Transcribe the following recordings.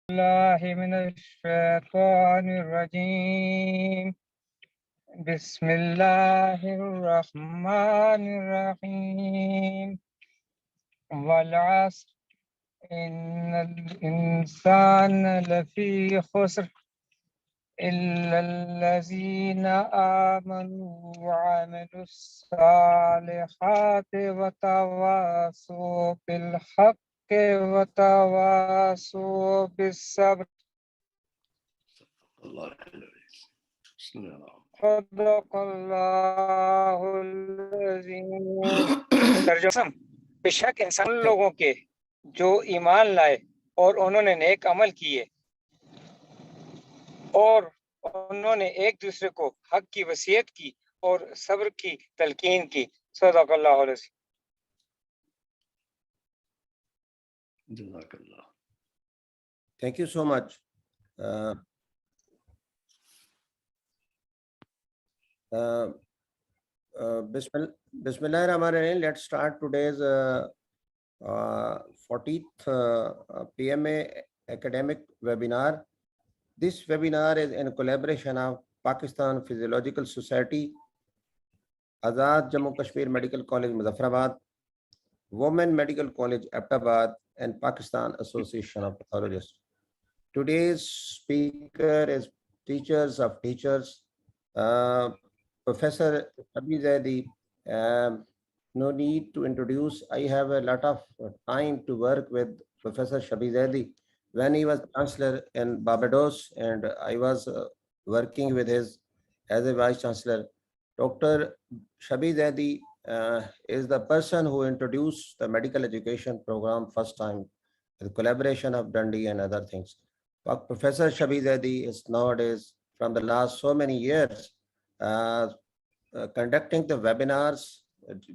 الله من الشيطان الرجيم بسم الله الرحمن الرحيم والعصر إن الإنسان لفي خسر إلا الذين آمنوا وعملوا الصالحات وتواصوا بالحق وتواصوا بالصبر صدق الله العظيम। तर्जुमा बेशक इंसान लोगों के जो ईमान लाए और उन्होंने नेक अमल किए और उन्होंने एक दूसरे को हक की वसीयत की और सब्र की तलकीन की। सदक़ल्लाहु अलज़ीम। Thank you so much. Bismillahirrahmanirrahim. Let's start today's 40th PMA academic webinar. This webinar is in collaboration of Pakistan Physiological Society, Azad Jammu Kashmir Medical College Muzaffarabad, Women Medical College Abbottabad, and Pakistan Association of Pathologists. Today's speaker is teachers of teachers, Professor Shabi Zaidi. No need to introduce. I have a lot of time to work with Professor Shabi Zaidi when he was chancellor in Barbados, and I was working with his as a vice chancellor. Dr. Shabi Zaidi is the person who introduced the medical education program first time, the collaboration of Dundee and other things. But Professor Shabi Zaidi is nowadays, from the last so many years, conducting the webinars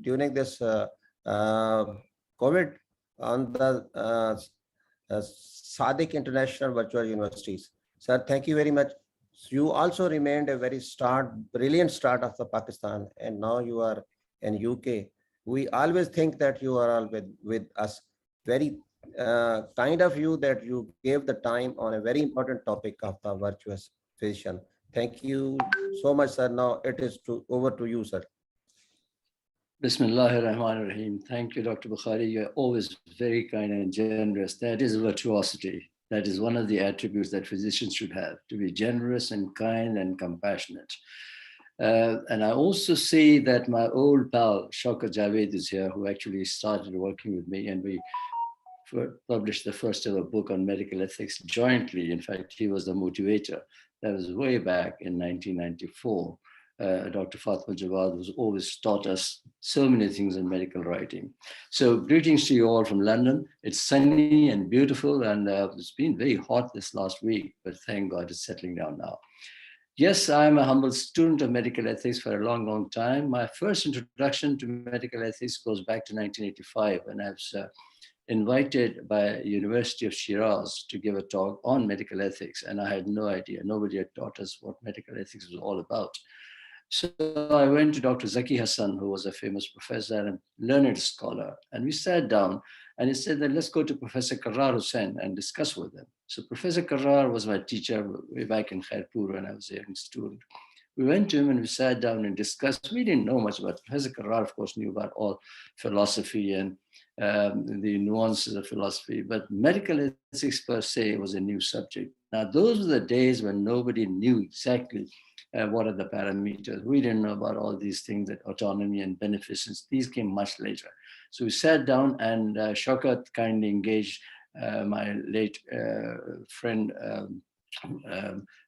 during this COVID on the Sadiq International Virtual Universities. Sir, thank you very much. You also remained a very brilliant start of the Pakistan, and now you are in UK. We always think that you are all with us. Very kind of you that you gave the time on a very important topic of the virtuous physician. Thank you so much, sir. Now it is over to you, sir. Bismillahir Rahmanir Rahim. Thank you, Dr. Bukhari. You're always very kind and generous. That is virtuosity. That is one of the attributes that physicians should have, to be generous and kind and compassionate. And I also see that my old pal, Shaukat Javed, is here, who actually started working with me, and we published the first ever book on medical ethics jointly. In fact, he was the motivator. That was way back in 1994. Dr. Fatma Jawad, who's always taught us so many things in medical writing. So greetings to you all from London. It's sunny and beautiful, and it's been very hot this last week, but thank God it's settling down now. Yes, I'm a humble student of medical ethics for a long, long time. My first introduction to medical ethics goes back to 1985, when I was invited by University of Shiraz to give a talk on medical ethics, and I had no idea. Nobody had taught us what medical ethics was all about. So I went to Dr. Zaki Hassan, who was a famous professor and learned scholar, and we sat down, and he said that let's go to Professor Karrar Hussain and discuss with him. So Professor Karrar was my teacher way back in Khairpur when I was a young student. We went to him and we sat down and discussed. We didn't know much about Professor Karrar, of course, knew about all philosophy and the nuances of philosophy, but medical ethics per se was a new subject. Now, those were the days when nobody knew exactly what are the parameters. We didn't know about all these things, that autonomy and beneficence. These came much later. So we sat down, and Shaukat kindly engaged my late friend,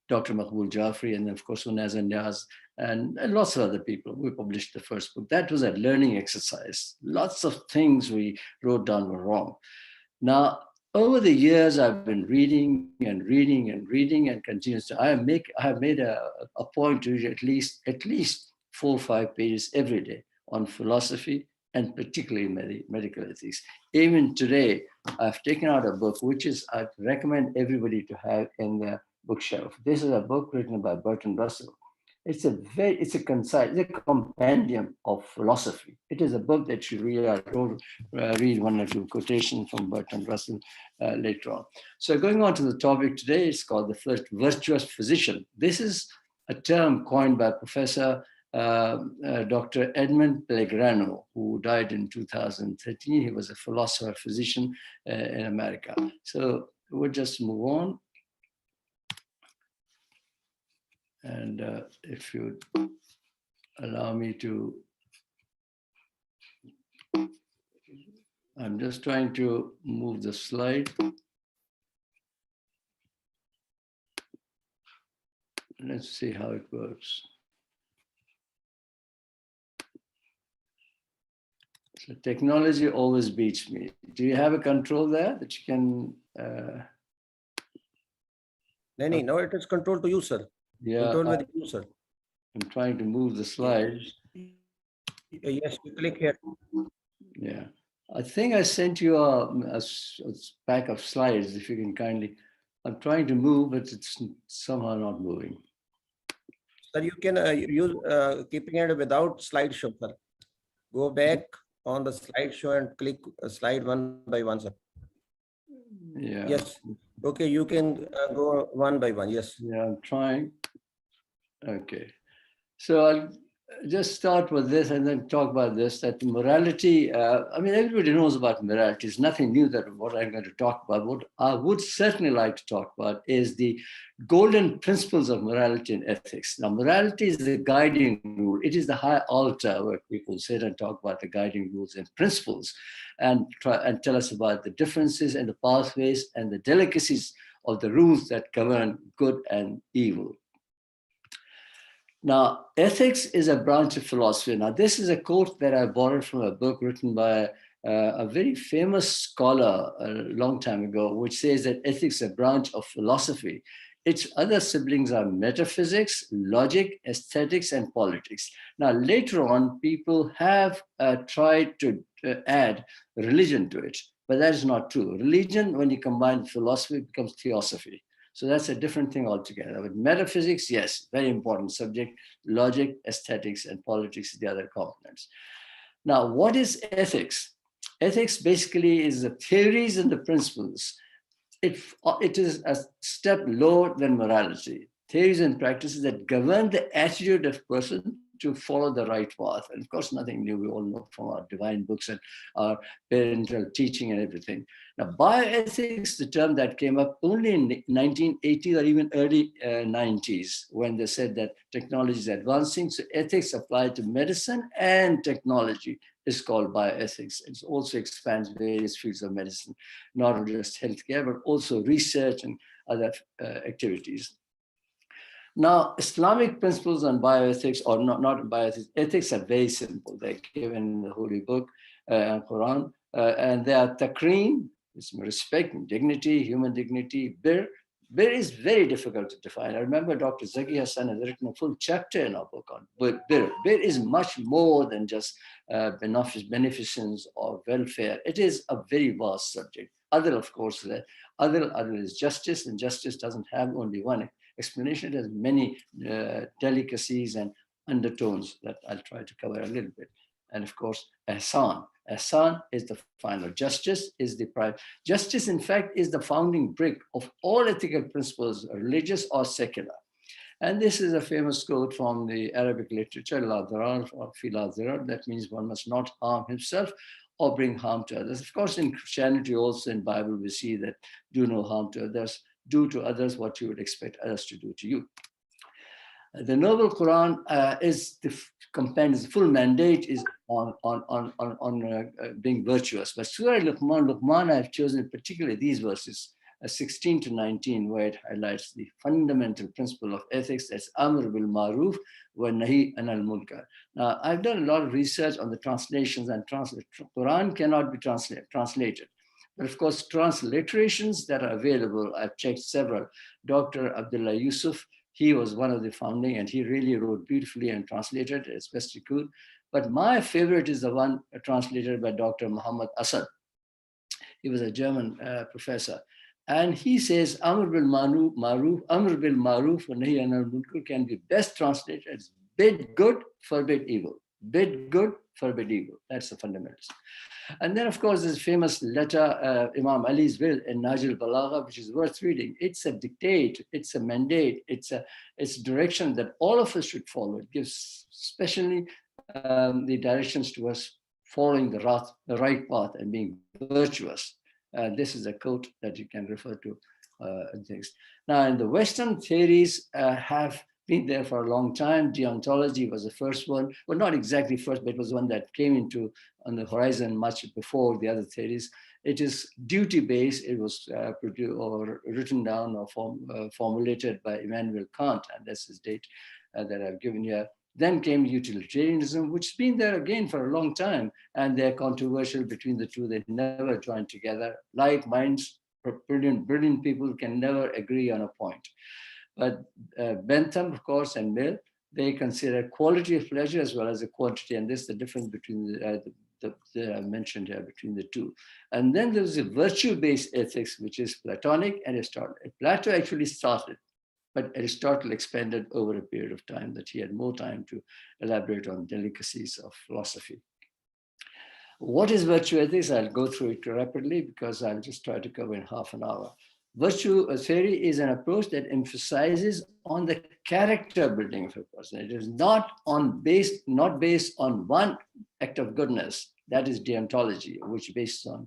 Dr. Maqbool Jafri, and of course, Unaz and Niaz, and lots of other people. We published the first book. That was a learning exercise. Lots of things we wrote down were wrong. Now, over the years, I've been reading and reading and reading, and continues to. I have made a point to read at least 4 or 5 pages every day on philosophy, and particularly medical ethics. Even today, I've taken out a book which I recommend everybody to have in their bookshelf. This is a book written by Bertrand Russell, It's a concise, it's a compendium of philosophy. It is a book that you read. I will read one or two quotations from Bertrand Russell later on. So going on to the topic today, it's called the first virtuous physician. This is a term coined by Professor Dr. Edmund Pellegrino, who died in 2013. He was a philosopher, physician in America. So we'll just move on. And if you allow me to, I'm just trying to move the slide. Let's see how it works. So technology always beats me. Do you have a control there that you can? No, it is controlled to you, sir. Yeah, control with you, sir. I'm trying to move the slides. Yes, you click here. Yeah, I think I sent you a pack of slides, if you can kindly. I'm trying to move, but it's somehow not moving. Sir, you can use keeping it without slideshow, sir. Go back on the slideshow and click slide one by one, sir. Yeah. Yes. Okay, you can go one by one. Yes. Yeah, I'm trying. Okay. So I'll just start with this and then talk about this, that morality, I mean, everybody knows about morality. It's nothing new that what I'm going to talk about. What I would certainly like to talk about is the golden principles of morality and ethics. Now, morality is the guiding rule. It is the high altar where people sit and talk about the guiding rules and principles and try and tell us about the differences and the pathways and the delicacies of the rules that govern good and evil. Now, ethics is a branch of philosophy. Now, this is a quote that I borrowed from a book written by a very famous scholar a long time ago, which says that ethics is a branch of philosophy. Its other siblings are metaphysics, logic, aesthetics, and politics. Now, later on, people have tried to add religion to it, but that is not true. Religion, when you combine philosophy, becomes theosophy. So that's a different thing altogether. But metaphysics, yes, very important subject. Logic, aesthetics, and politics is the other components. Now, what is ethics? Ethics basically is the theories and the principles. It is a step lower than morality. Theories and practices that govern the attitude of a person to follow the right path. And of course, nothing new. We all know from our divine books and our parental teaching and everything. Now, bioethics, the term that came up only in the 1980s or even early 90s, when they said that technology is advancing. So ethics applied to medicine and technology is called bioethics. It also expands various fields of medicine, not just healthcare, but also research and other activities. Now, Islamic principles on bioethics, or not bioethics, ethics are very simple. They're given in the Holy Book and Quran, and they are taqreen, it's respect and dignity, human dignity. Bir is very difficult to define. I remember Dr. Zaki Hassan has written a full chapter in our book on bir. Bir is much more than just beneficence or welfare. It is a very vast subject. Adl, of course, adl is justice, and justice doesn't have only one explanation. It has many delicacies and undertones that I'll try to cover a little bit. And of course, ihsan. Ihsan is the final. Justice is the prime. Justice, in fact, is the founding brick of all ethical principles, religious or secular. And this is a famous quote from the Arabic literature, la darar or fi la darar. That means one must not harm himself or bring harm to others. Of course, in Christianity, also in Bible, we see that do no harm to others, do to others what you would expect others to do to you. The Noble Quran is the compendium, full mandate is on being virtuous. But Surah Luqman, I've chosen particularly these verses, 16 to 19, where it highlights the fundamental principle of ethics, that's Amr bil Maruf wa Nahi anil Munkar. Now, I've done a lot of research on the translations, and Quran cannot be translated. But of course, transliterations that are available, I've checked several. Dr. Abdullah Yusuf, he was one of the founding, and he really wrote beautifully and translated as best he could. But my favorite is the one translated by Dr. Muhammad Asad. He was a German professor. And he says, Amr bil Maruf, Amr bil Maruf, Nahi anil Munkar can be best translated as bid good, forbid evil. Bid good, forbid evil. That's the fundamentals. And then, of course, there's a famous letter, Imam Ali's will in Najil Balagha, which is worth reading. It's a dictate, it's a mandate, it's a direction that all of us should follow. It gives especially the directions to us following the right path and being virtuous. This is a quote that you can refer to things. Now, in the Western theories have been there for a long time. Deontology was the first one. Well, not exactly first, but it was one that came into on the horizon much before the other theories. It is duty-based. It was produced or written down or formulated by Immanuel Kant, and that's his date that I've given here. Then came utilitarianism, which has been there again for a long time, and they're controversial between the two. They never join together. Like minds, brilliant people can never agree on a point. But Bentham, of course, and Mill, they consider quality of pleasure as well as the quantity, and this is the difference between the I mentioned here between the two. And then there's a virtue-based ethics, which is Platonic and Aristotle. Plato actually started, but Aristotle expanded over a period of time that he had more time to elaborate on delicacies of philosophy. What is virtue ethics? I'll go through it rapidly because I'll just try to cover in half an hour. Virtue theory is an approach that emphasizes on the character building of a person. It is not based on one act of goodness. That is deontology, which is based on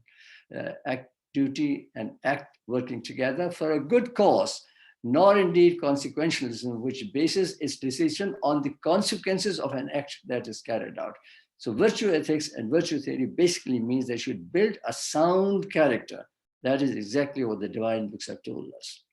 act, duty, and act working together for a good cause, nor indeed consequentialism, which bases its decision on the consequences of an act that is carried out. So virtue ethics and virtue theory basically means they should build a sound character. That is exactly what the divine books have told us.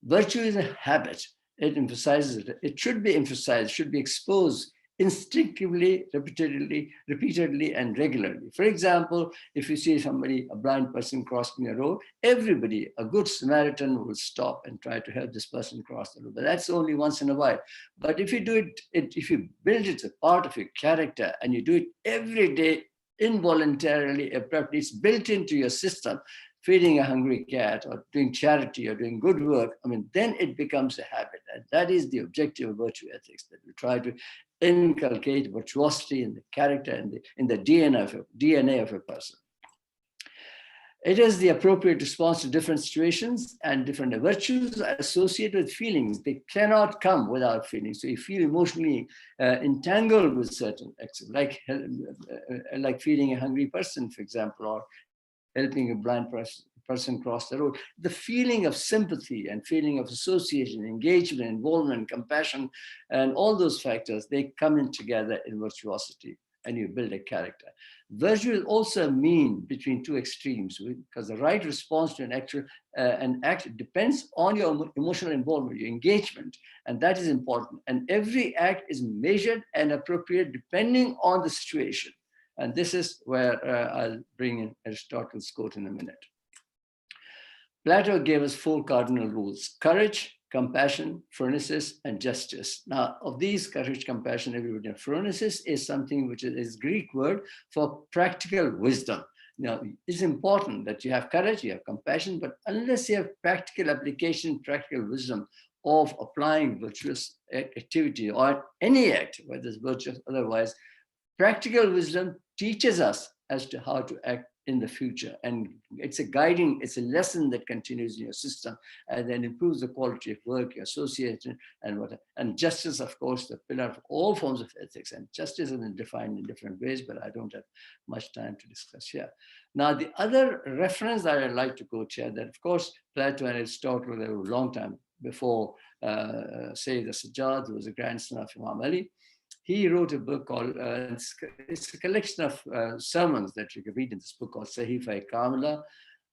Virtue is a habit. It emphasizes, it should be emphasized, should be exposed instinctively, repeatedly, and regularly. For example, if you see somebody, a blind person crossing a road, everybody, a good Samaritan will stop and try to help this person cross the road. But that's only once in a while. But if you do it, if you build it as a part of your character and you do it every day, involuntarily, abruptly, it's built into your system, feeding a hungry cat or doing charity or doing good work, I mean, then it becomes a habit. And that is the objective of virtue ethics, that we try to inculcate virtuosity in the character and in the DNA of a person. It is the appropriate response to different situations, and different virtues are associated with feelings. They cannot come without feelings. So you feel emotionally entangled with certain actions, like feeding a hungry person, for example, or helping a blind person cross the road. The feeling of sympathy and feeling of association, engagement, involvement, compassion, and all those factors, they come in together in virtuosity, and you build a character. Virtue is also a mean between two extremes, because the right response to an act depends on your emotional involvement, your engagement, and that is important. And every act is measured and appropriate depending on the situation. And this is where I'll bring in Aristotle's quote in a minute. Plato gave us 4 cardinal rules: courage, compassion, phronesis, and justice. Now, of these, courage, compassion, everybody knows. Phronesis is something which is Greek word for practical wisdom. Now, it's important that you have courage, you have compassion, but unless you have practical application, practical wisdom of applying virtuous activity or any act, whether it's virtuous or otherwise, practical wisdom teaches us as to how to act in the future. And it's a lesson that continues in your system and then improves the quality of work, your association, and whatever. And justice, of course, the pillar of all forms of ethics. And justice is defined in different ways, but I don't have much time to discuss here. Now, the other reference that I'd like to quote here, that of course, Plato and Aristotle, they were a long time before, say, the Sajjad, who was a grandson of Imam Ali. He wrote a book called, it's a collection of sermons that you can read in this book called Sahifa Kamala.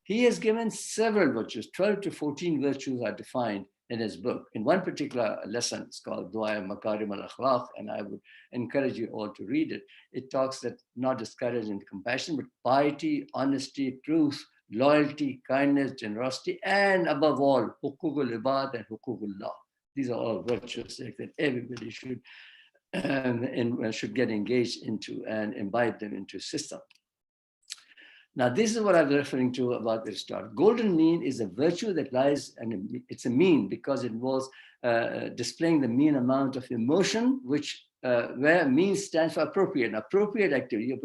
He has given several virtues, 12 to 14 virtues are defined in his book. In one particular lesson, it's called Dua Makarim al-Akhlaq, and I would encourage you all to read it. It talks that not just courage and compassion, but piety, honesty, truth, loyalty, kindness, generosity, and above all, hukukul ibad and hukukullah. These are all virtues that everybody should get engaged into and imbibe them into a system. Now, this is what I'm referring to about Aristotle. Golden mean is a virtue that lies, and it's a mean because it involves displaying the mean amount of emotion, which where mean stands for appropriate. Appropriate activity,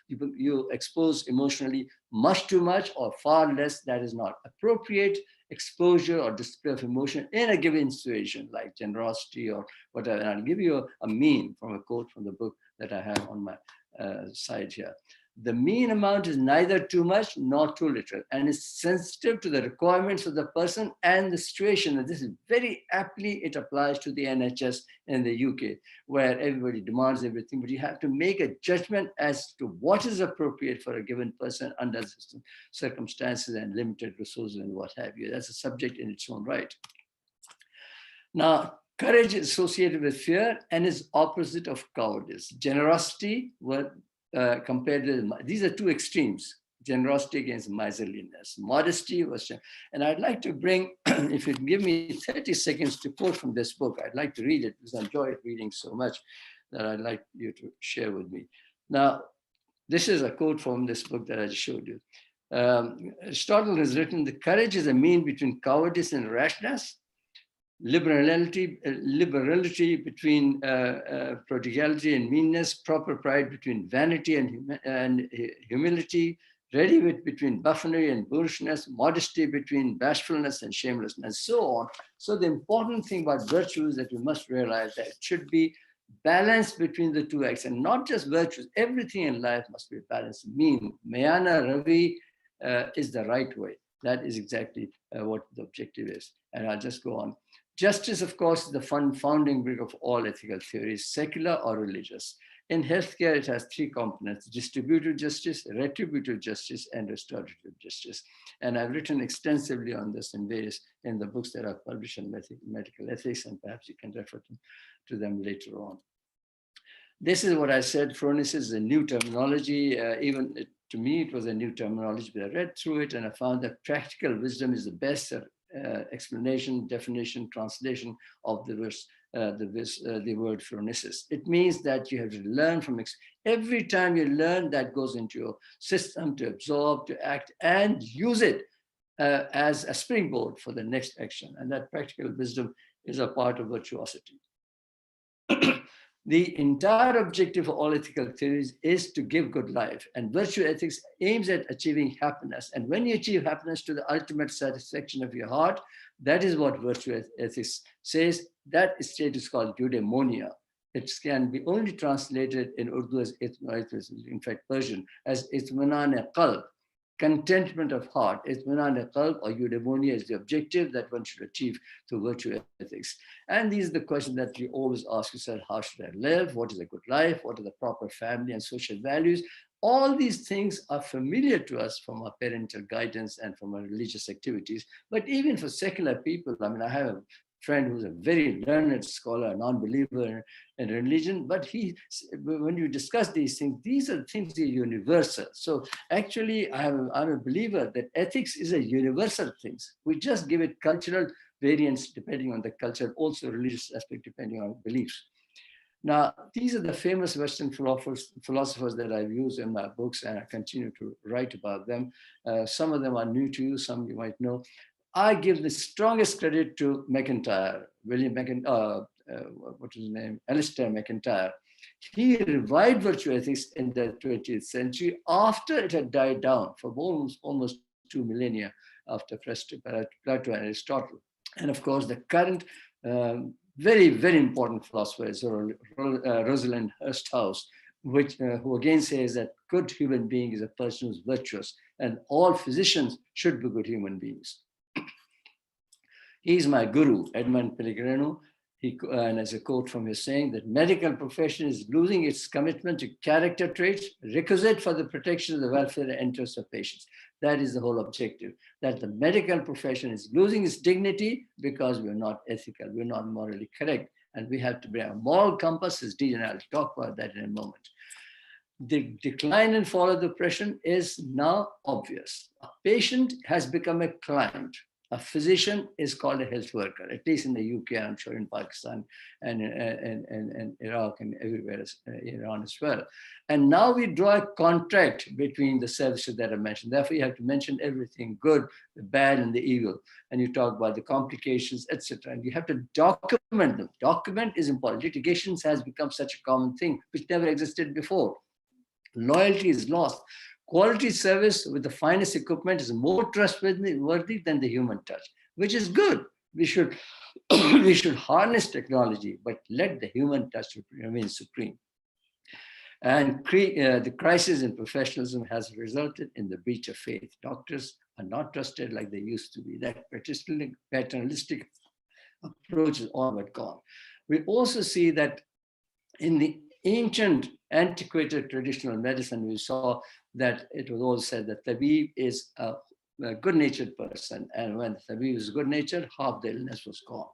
you expose emotionally much too much or far less, that is not appropriate exposure or display of emotion in a given situation, like generosity or whatever. And I'll give you a mean from a quote from the book that I have on my side here. The mean amount is neither too much nor too little and is sensitive to the requirements of the person and the situation. And this is very aptly, it applies to the NHS in the UK, where everybody demands everything, but you have to make a judgment as to what is appropriate for a given person under the circumstances and limited resources and what have you. That's a subject in its own right. Now, courage is associated with fear and is opposite of cowardice. Generosity, compared to, these are two extremes, generosity against miserliness. Modesty was, and I'd like to bring, if you give me 30 seconds to quote from this book, I'd like to read it because I enjoy reading so much that I'd like you to share with me. Now, this is a quote from this book that I just showed you. Aristotle has written, the courage is a mean between cowardice and rashness, liberality between prodigality and meanness, proper pride between vanity and humility, ready wit between buffoonery and boorishness, modesty between bashfulness and shamelessness, and so on. So the important thing about virtue is that you must realize that it should be balanced between the two acts, and not just virtues. Everything in life must be balanced. Mean, Mayana Ravi is the right way. That is exactly what the objective is. And I'll just go on. Justice, of course, is the founding brick of all ethical theories, secular or religious. In healthcare, it has three components: distributive justice, retributive justice, and restorative justice. And I've written extensively on this in the books that I've published on medical ethics, and perhaps you can refer to them later on. This is what I said, phronesis is a new terminology. Even to me, it was a new terminology, but I read through it and I found that practical wisdom is the best explanation, definition, translation of the word phronesis. It means that you have to learn from every time you learn, that goes into your system to absorb, to act, and use it as a springboard for the next action. And that practical wisdom is a part of virtuosity. The entire objective of all ethical theories is to give good life, and virtue ethics aims at achieving happiness. And when you achieve happiness to the ultimate satisfaction of your heart, that is what virtue ethics says. That state is called eudaimonia. It can be only translated in Urdu as in fact Persian, as itminan-e-qalb, contentment of heart. Itminan-e-qalb or eudaimonia is the objective that one should achieve through virtue ethics. And these are the questions that you always ask yourself: how should I live? What is a good life? What are the proper family and social values? All these things are familiar to us from our parental guidance and from our religious activities. But even for secular people, I mean, I have a friend who's a very learned scholar, a non-believer in religion, but when you discuss these are things that are universal. So actually, I'm a believer that ethics is a universal thing. We just give it cultural variants depending on the culture, also religious aspect depending on beliefs. Now, these are the famous Western philosophers that I've used in my books, and I continue to write about them. Some of them are new to you, some you might know. I give the strongest credit to McIntyre, what is his name? Alistair McIntyre. He revived virtue ethics in the 20th century after it had died down for almost 2 millennia after Plato and Aristotle. And of course, the current very, very important philosopher is Rosalind Hursthouse, who again says that good human being is a person who's virtuous, and all physicians should be good human beings. He's my guru, Edmund Pellegrino. And as a quote from his saying, that medical profession is losing its commitment to character traits requisite for the protection of the welfare and interests of patients. That is the whole objective, that the medical profession is losing its dignity because we're not ethical, we're not morally correct, and we have to bring a moral compass, as Dee and I'll talk about that in a moment. The decline and fall of the profession is now obvious. A patient has become a client. A physician is called a health worker, at least in the UK, I'm sure in Pakistan and Iraq and everywhere, Iran as well. And now we draw a contract between the services that I mentioned. Therefore, you have to mention everything good, the bad, and the evil. And you talk about the complications, etc. And you have to document them. Document is important. Litigation has become such a common thing, which never existed before. Loyalty is lost. Quality service with the finest equipment is more trustworthy than the human touch, which is good. We should, we should harness technology, but let the human touch remain supreme. And the crisis in professionalism has resulted in the breach of faith. Doctors are not trusted like they used to be. That paternalistic approach is all but gone. We also see that in the ancient, antiquated traditional medicine, we saw that it was all said that Tabib is a good-natured person. And when Tabib is good-natured, half the illness was gone.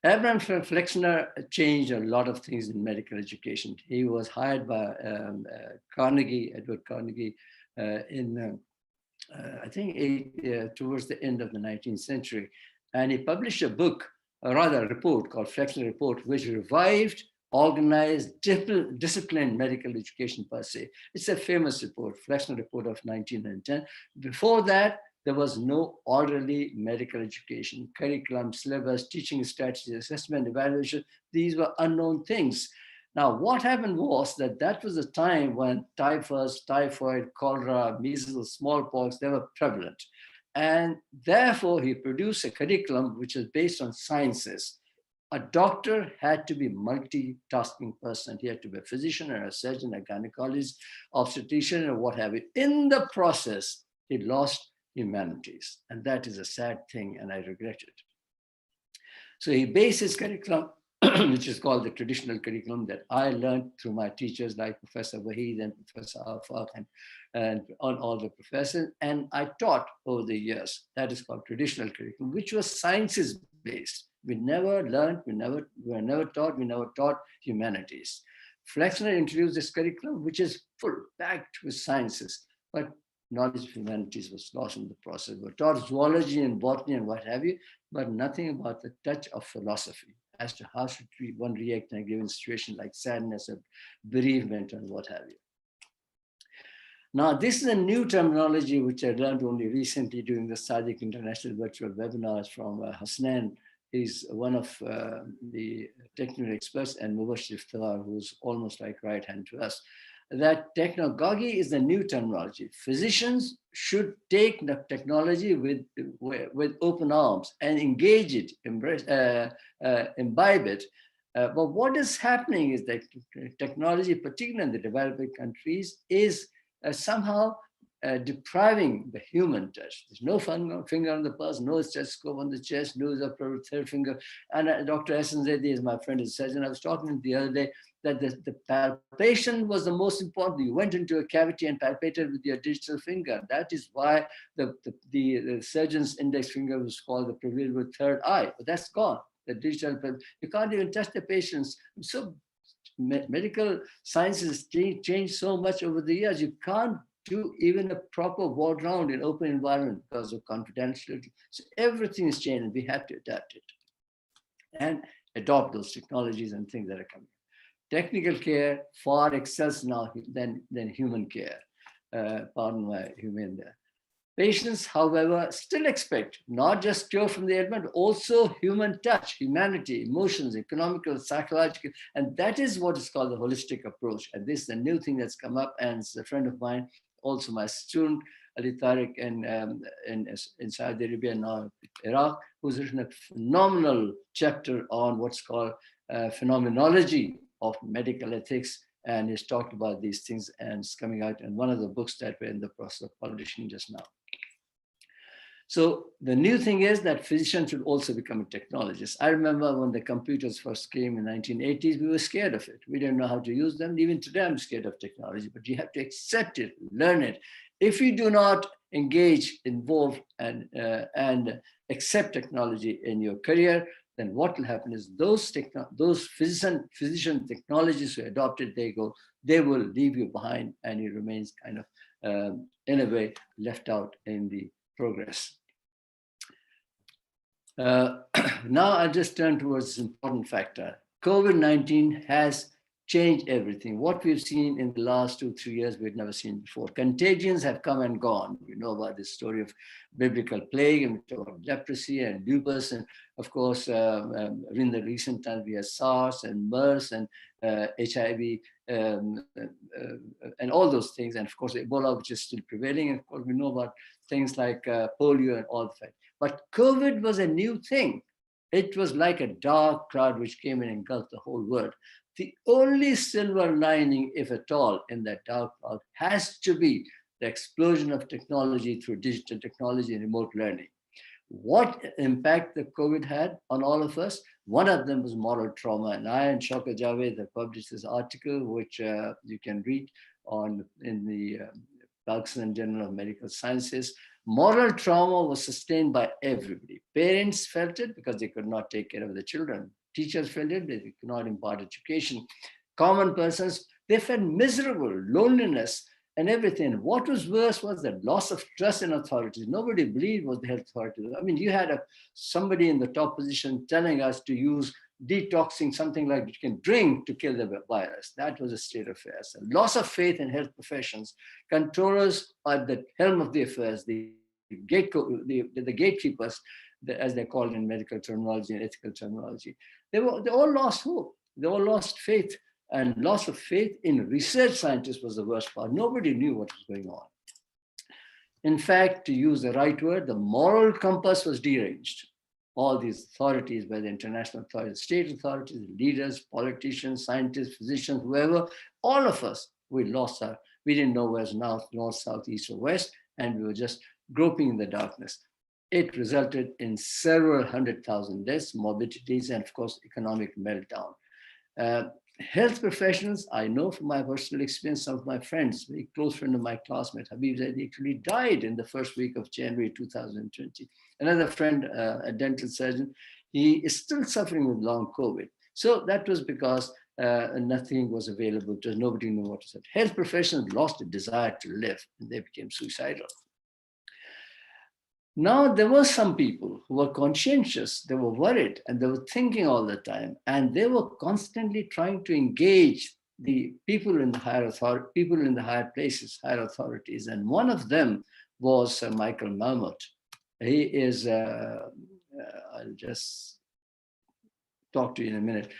Abraham Flexner changed a lot of things in medical education. He was hired by Edward Carnegie, I think towards the end of the 19th century. And he published a book, or rather a report called Flexner Report, which revived, organized, disciplined medical education per se. It's a famous report, Flexner Report of 1910. Before that, there was no orderly medical education, curriculum, syllabus, teaching strategies, assessment, evaluation. These were unknown things. Now, what happened was that was a time when typhus, typhoid, cholera, measles, smallpox, they were prevalent. And therefore, he produced a curriculum which is based on sciences. A doctor had to be a multitasking person. He had to be a physician and a surgeon, a gynecologist, obstetrician, or what have you. In the process, he lost humanities. And that is a sad thing, and I regret it. So he based his curriculum, which is called the traditional curriculum that I learned through my teachers like Professor Wahid and Professor Afaq and on all the professors. And I taught over the years. That is called traditional curriculum, which was sciences based. We never learned, we were never taught humanities. Flexner introduced this curriculum, which is full, packed with sciences, but knowledge of humanities was lost in the process. We were taught zoology and botany and what have you, but nothing about the touch of philosophy as to how should one react in a given situation like sadness or bereavement and what have you. Now, this is a new terminology which I learned only recently during the Sadiq International Virtual Webinars from Hasnan. He's one of the technical experts, and Mubashir Iftikhar, who's almost like right hand to us. That technogogy is the new terminology. Physicians should take the technology with open arms and engage it, embrace, imbibe it. But what is happening is that technology, particularly in the developing countries, is somehow depriving the human touch. There's no finger on the pulse, no stethoscope on the chest, no third finger. And Dr. Hassan Zaidi is my friend, is a surgeon. I was talking the other day that the palpation was the most important. You went into a cavity and palpated with your digital finger. That is why the surgeon's index finger was called the proverbial third eye, but that's gone. The digital, you can't even touch the patients. So medical sciences changed so much over the years. You can't do even a proper ward round in open environment because of confidentiality. So everything is changed and we have to adapt it and adopt those technologies and things that are coming. Technical care far excels now than human care. Pardon my humane there. Patients, however, still expect not just cure from the ailment, but also human touch, humanity, emotions, economical, psychological, and that is what is called the holistic approach. And this is a new thing that's come up, and it's a friend of mine, also my student, Ali Tariq, in Saudi Arabia, now Iraq, who's written a phenomenal chapter on what's called phenomenology of medical ethics, and he's talked about these things, and it's coming out in one of the books that we're in the process of publishing just now. So the new thing is that physicians should also become a technologist. I remember when the computers first came in the 1980s, we were scared of it. We didn't know how to use them. Even today, I'm scared of technology, but you have to accept it, learn it. If you do not engage, involve, and accept technology in your career, then what will happen is those physician technologists who adopt it, they will leave you behind, and you remains kind of, in a way, left out in the progress. Now I'll just turn towards this important factor. COVID-19 has changed everything. What we've seen in the last 2-3 years, we've never seen before. Contagions have come and gone. We know about the story of biblical plague, and we talk about leprosy and lupus, and of course, in the recent times, we have SARS and MERS and HIV and all those things. And of course, Ebola, which is still prevailing. And of course, we know about things like polio and all that. But COVID was a new thing. It was like a dark cloud which came and engulfed the whole world. The only silver lining, if at all, in that dark cloud has to be the explosion of technology through digital technology and remote learning. What impact the COVID had on all of us? One of them was moral trauma. And I and Shaukat Javed have published this article, which you can read in the Pakistan Journal of Medical Sciences. Moral trauma was sustained by everybody. Parents felt it because they could not take care of the children. Teachers felt it, they could not impart education. Common persons, they felt miserable, loneliness, and everything. What was worse was the loss of trust in authorities. Nobody believed what the health authorities. I mean, you had somebody in the top position telling us to use detoxing, something like you can drink to kill the virus. That was a state of affairs. A loss of faith in health professions. Controllers at the helm of the affairs, the gatekeepers, as they're called in medical terminology and ethical terminology, they all lost hope. They all lost faith. And loss of faith in research scientists was the worst part. Nobody knew what was going on. In fact, to use the right word, the moral compass was deranged. All these authorities, by the international authorities, state authorities, leaders, politicians, scientists, physicians, whoever, all of us, we didn't know where's north, south, east, or west, and we were just groping in the darkness. It resulted in several 100,000 deaths, morbidities, and of course, economic meltdown. Health professionals, I know from my personal experience, some of my friends, very close friend of my classmate, Habib Zaidi, actually died in the first week of January 2020. Another friend, a dental surgeon, he is still suffering with long COVID. So that was because nothing was available to us. Nobody knew what to say. Health professionals lost the desire to live, and they became suicidal. Now, there were some people who were conscientious, they were worried, and they were thinking all the time, and they were constantly trying to engage the people in the higher authority, people in the higher places, higher authorities. And one of them was Michael Marmot. He is, I'll just talk to you in a minute.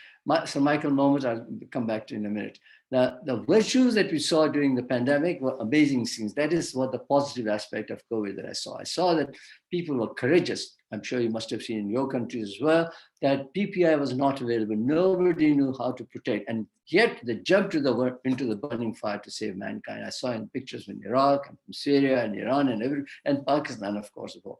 So Michael Marmot, I'll come back to in a minute. Now, the virtues that we saw during the pandemic were amazing things. That is what the positive aspect of COVID that I saw. I saw that people were courageous. I'm sure you must have seen in your country as well, that PPI was not available. Nobody knew how to protect. And yet they jumped into the burning fire to save mankind. I saw in pictures from Iraq and from Syria and Iran and Pakistan, of course, as well.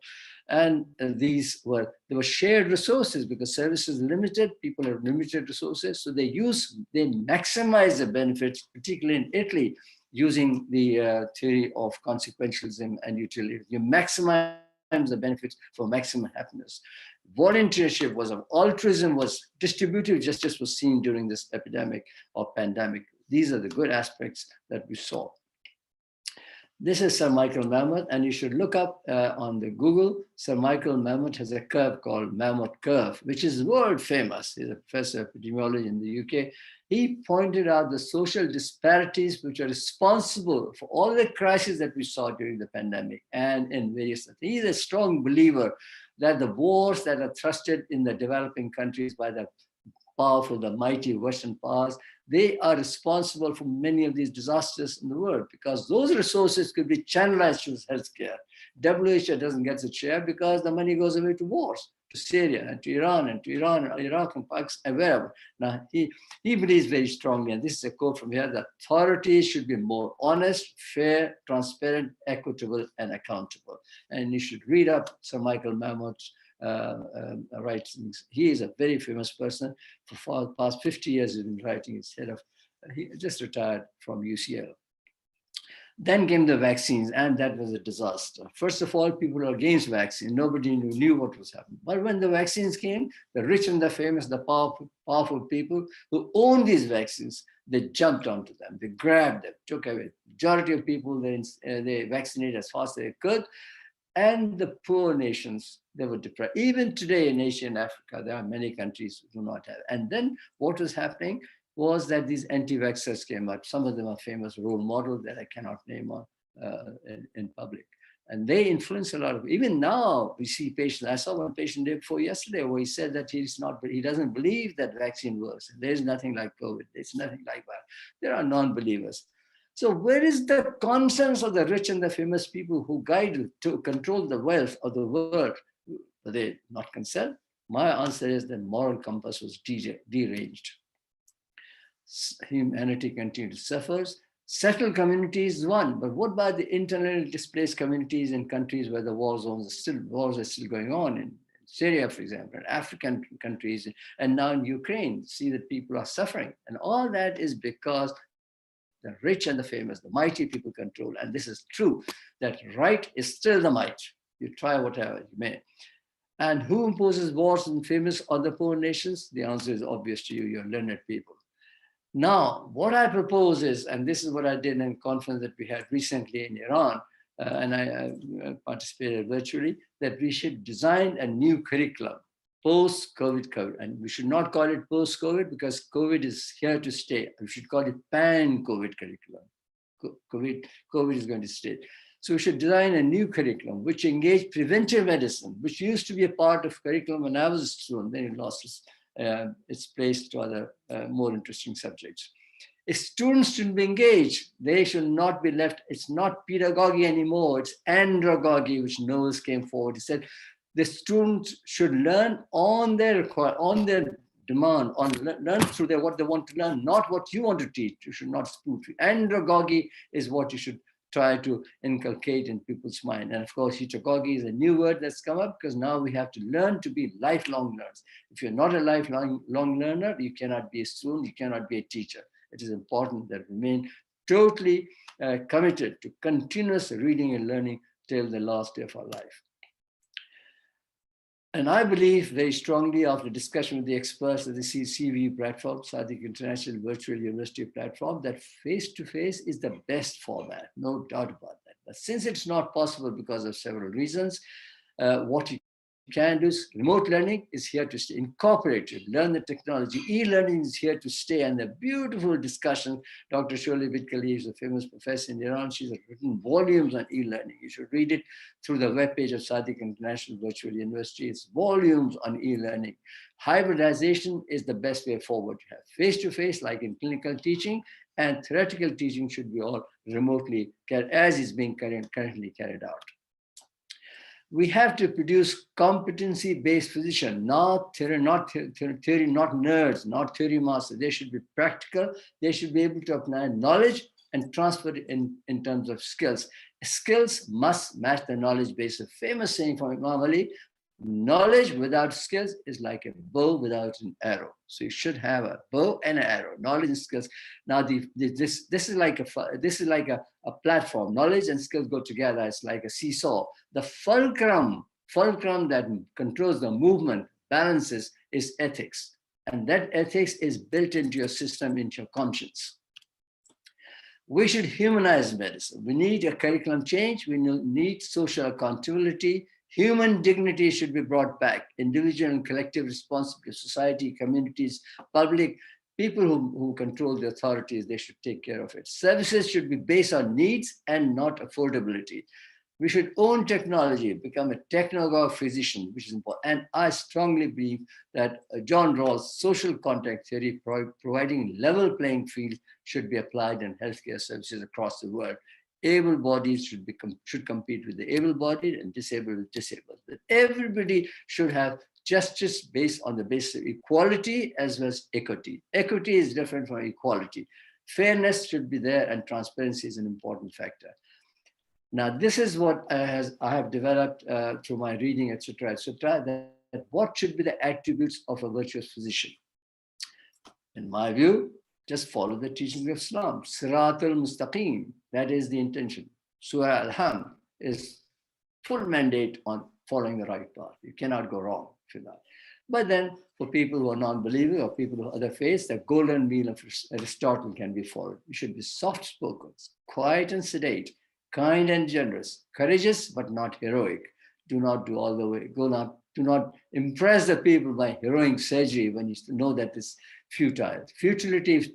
And there were shared resources because services are limited, people have limited resources. So they maximize the benefits, particularly in Italy, using the theory of consequentialism and utility. You maximize the benefits for maximum happiness. Volunteership altruism was distributive justice was seen during this epidemic or pandemic. These are the good aspects that we saw. This is Sir Michael Marmot, and you should look up on the Google. Sir Michael Marmot has a curve called Marmot curve, which is world famous. He's a professor of epidemiology in the UK. He pointed out the social disparities which are responsible for all the crises that we saw during the pandemic and in various things. He's a strong believer that the wars that are thrusted in the developing countries by the powerful, the mighty Western powers, they are responsible for many of these disasters in the world because those resources could be channelized to healthcare. WHO doesn't get the share because the money goes away to wars, to Syria and to Iran and Iraq and Pakistan and wherever. Now, he believes very strongly, and this is a quote from here, that authorities should be more honest, fair, transparent, equitable, and accountable. And you should read up Sir Michael Marmot's writings. He is a very famous person. For the past 50 years, he's been writing. He just retired from UCL. Then came the vaccines, and that was a disaster. First of all, people were against vaccine. Nobody knew what was happening. But when the vaccines came, the rich and the famous, the powerful people who own these vaccines, they jumped onto them. They grabbed them, took away. Majority of people, they vaccinated as fast as they could. And the poor nations, They were deprived. Even today in Asia and Africa, there are many countries who do not have. And then what was happening was that these anti-vaxxers came out. Some of them are famous role models that I cannot name on in public. And they influence a lot of, even now we see patients. I saw one patient day before yesterday where he said that he doesn't believe that vaccine works. There's nothing like COVID. There's nothing like that. There are non-believers. So where is the conscience of the rich and the famous people who guide to control the wealth of the world? Were they not concerned? My answer is the moral compass was deranged. Humanity continued to suffer. Settled communities won, but what about the internally displaced communities in countries where the wars are still going on, in Syria, for example, in African countries, and now in Ukraine? See that people are suffering, and all that is because the rich and the famous, the mighty people control. And this is true, that right is still the might. You try whatever you may. And who imposes wars on famous or the poor nations? The answer is obvious to you, you're learned people. Now, what I propose is, and this is what I did in a conference that we had recently in Iran, and I participated virtually, that we should design a new curriculum, post-COVID, and we should not call it post-COVID because COVID is here to stay. We should call it pan-COVID curriculum. COVID is going to stay. So we should design a new curriculum which engage preventive medicine, which used to be a part of curriculum when I was a student, then it lost its place to other more interesting subjects. If students should be engaged, they should not be left. It's not pedagogy anymore, it's andragogy, which Knowles came forward. He said the students should learn on their demand, learn through what they want to learn, not what you want to teach. You should not spoon feed. Andragogy is what you should try to inculcate in people's mind. And of course, heterogogy is a new word that's come up because now we have to learn to be lifelong learners. If you're not a lifelong learner, you cannot be a student, you cannot be a teacher. It is important that we remain totally committed to continuous reading and learning till the last day of our life. And I believe very strongly after discussion with the experts of the CV platform, Sadiq International Virtual University platform, that face-to-face is the best format, no doubt about that. But since it's not possible because of several reasons, what you can do is remote learning is here to stay, incorporated, learn the technology. E-learning is here to stay, and the beautiful discussion, Dr. Shirley Vidkali is a famous professor in Iran. She's written volumes on e-learning. You should read it through the webpage of Sadiq International Virtual University. It's volumes on e-learning. Hybridization is the best way forward. You have face-to-face, like in clinical teaching, and theoretical teaching should be all remotely, as is being currently carried out. We have to produce competency-based physicians, not theory, not nerds, not theory masters. They should be practical. They should be able to apply knowledge and transfer it in terms of skills. Skills must match the knowledge base. A famous saying from Imam Ali, knowledge without skills is like a bow without an arrow. So you should have a bow and an arrow, knowledge and skills. Now this is like a platform. Knowledge and skills go together. It's like a seesaw. The fulcrum that controls the movement, balances, is ethics. And that ethics is built into your system, into your conscience. We should humanize medicine. We need a curriculum change. We need social accountability. Human dignity should be brought back. Individual and collective responsibility, society, communities, public, people who control the authorities, they should take care of it. Services should be based on needs and not affordability. We should own technology, become a technological physician, which is important. And I strongly believe that John Rawls' social contract theory, providing level playing field, should be applied in healthcare services across the world. Able bodies should compete with the able-bodied and disabled with disabled. That everybody should have justice based on the basis of equality as well as equity. Equity is different from equality. Fairness should be there, and transparency is an important factor. Now, this is what I have developed through my reading, etc., that what should be the attributes of a virtuous physician. In my view, just follow the teachings of Islam. Sirat al-Mustaqim, that is the intention. Surah Al-Ham is full mandate on following the right path. You cannot go wrong if you're not. But then for people who are non-believing or people of other faiths, the golden meal of Aristotle can be followed. You should be soft-spoken, quiet and sedate, kind and generous, courageous but not heroic, do not do all the way. Do not impress the people by heroic surgery when you know that it's futile. Futility of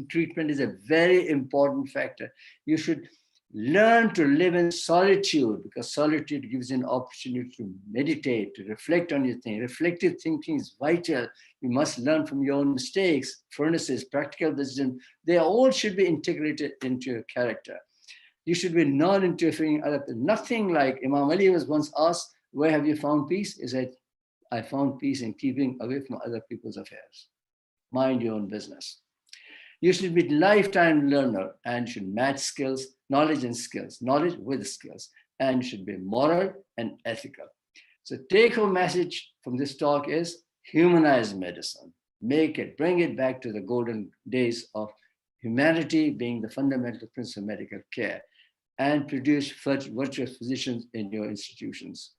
treatment is a very important factor. You should learn to live in solitude, because solitude gives you an opportunity to meditate, to reflect on your thing. Reflective thinking is vital. You must learn from your own mistakes, furnaces, practical wisdom. They all should be integrated into your character. You should be non-interfering. Nothing like Imam Ali was once asked, where have you found peace? He said, I found peace in keeping away from other people's affairs. Mind your own business. You should be a lifetime learner and should match skills, knowledge and skills, knowledge with skills, and should be moral and ethical. So take-home message from this talk is humanize medicine. Make it, bring it back to the golden days of humanity being the fundamental principle of medical care, and produce virtuous physicians in your institutions.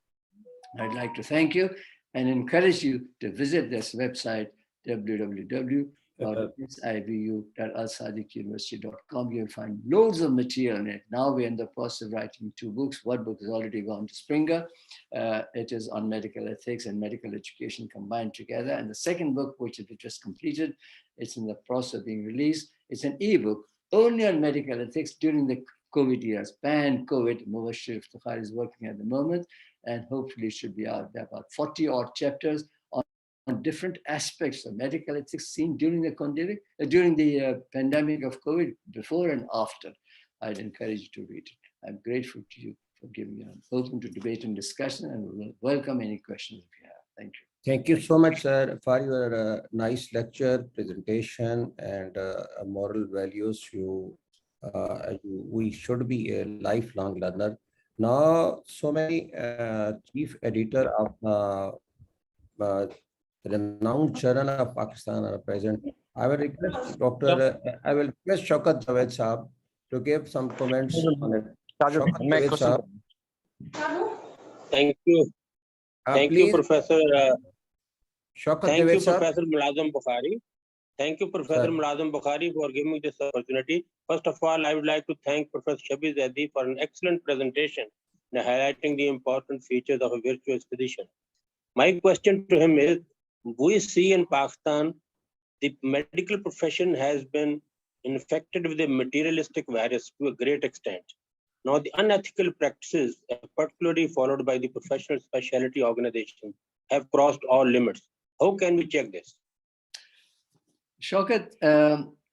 I'd like to thank you and encourage you to visit this website, www.sivu.alsadiquniversity.com. You'll find loads of material in it. Now we're in the process of writing 2 books. One book has already gone to Springer. It is on medical ethics and medical education combined together. And the second book, which we just completed, it's in the process of being released. It's an ebook only on medical ethics during the COVID years, pan-COVID. Mubashir Iftikhar is working at the moment, and hopefully should be out there about 40 odd chapters on different aspects of medical ethics seen during the pandemic of COVID, before and after. I'd encourage you to read it. I'm grateful to you for giving me an open to debate and discussion, and we'll welcome any questions if you have. Thank you. Thank you so much, sir, for your nice lecture, presentation, and moral values. We should be a lifelong learner. Now, so many chief editor of renowned journal of Pakistan are present. I will request Shaukat Javed Saab to give some comments on it. Shaukat Javed Saab. Thank you. Thank you, Professor. Thank you, Professor Mulazam Bukhari. Thank you, Professor Mulazam Bukhari, for giving me this opportunity. First of all, I would like to thank Professor Shabir Zaidi for an excellent presentation and highlighting the important features of a virtuous physician. My question to him is, we see in Pakistan, the medical profession has been infected with a materialistic virus to a great extent. Now, the unethical practices, particularly followed by the professional specialty organizations, have crossed all limits. How can we check this? Shaukat,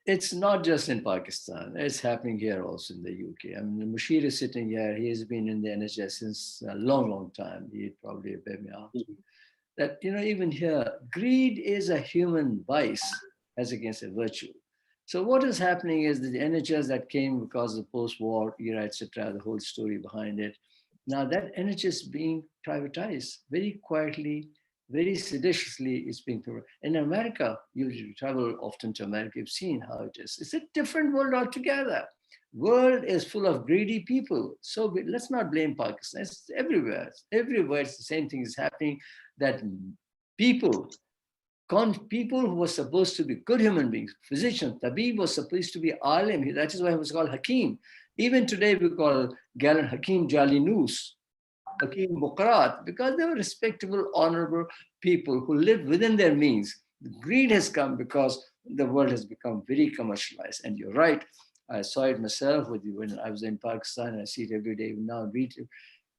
it's not just in Pakistan. It's happening here also in the UK. I mean, Mushir is sitting here. He has been in the NHS since a long, long time. He'd probably bear me out. That, even here, greed is a human vice as against a virtue. So what is happening is that the NHS that came because of the post-war era, etc., the whole story behind it. Now that NHS is being privatized very quietly, very seditiously. It's being privatized. In America, you travel often to America, you've seen how it is. It's a different world altogether. World is full of greedy people. So let's not blame Pakistan. It's everywhere. Everywhere it's the same thing is happening, that people who were supposed to be good human beings, physician, Tabib was supposed to be alim. That is why he was called Hakim. Even today we call gallant Hakim Jalinus, Hakim Bukrat, because they were respectable, honorable people who lived within their means. The greed has come because the world has become very commercialized. And you're right, I saw it myself with you when I was in Pakistan, and I see it every day now in retail.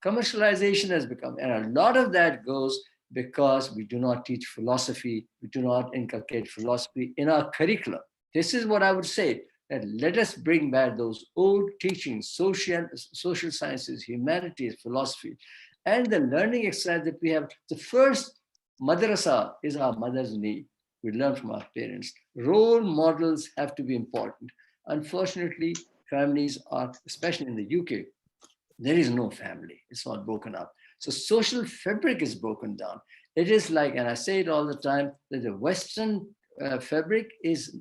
Commercialization has become, and a lot of that goes because we do not teach philosophy, we do not inculcate philosophy in our curriculum. This is what I would say, that let us bring back those old teachings, social sciences, humanities, philosophy, and the learning exercise that we have. The first madrasa is our mother's knee. We learn from our parents. Role models have to be important. Unfortunately, families are, especially in the UK, there is no family. It's all broken up. So social fabric is broken down. It is like, and I say it all the time, that the Western fabric is